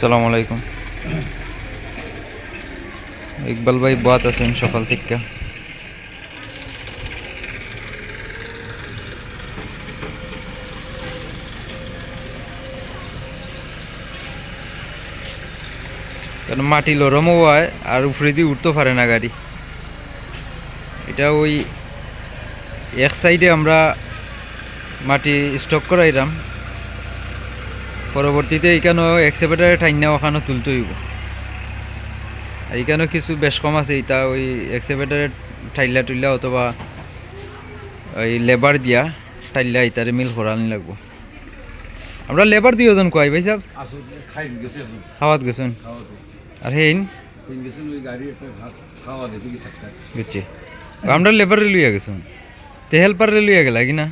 আসসালামু আলাইকুম। ইকবাল ভাই বাত আছেন সকাল থেকে। কারণ মাটি লরমও হয় আর উপরে দিয়ে উঠতে পারে না গাড়ি। এটা ওই এক সাইডে আমরা মাটি স্টক করাইলাম, পরবর্তীতে এইখানেও এক্সেভেটারে ঠাইনা ওখানে তুলতে হইব। আর এইখানেও কিছু বেশ কম আছে, এটা ওই এক্সেভেটারে ঠাইলা টুইলা অথবা ওই লেবার দিয়া ঠাইলা ইতারে মিল করানি লাগবো। আমরা লেবার দিয়ে ওজন কয় ভাই সাহেব খাওয়াত গেছেন আর হেইন বুঝছি। আমরা লেবারে লইয়া গেছেন, তে হেল্পারে লইয়া গেলা কি না?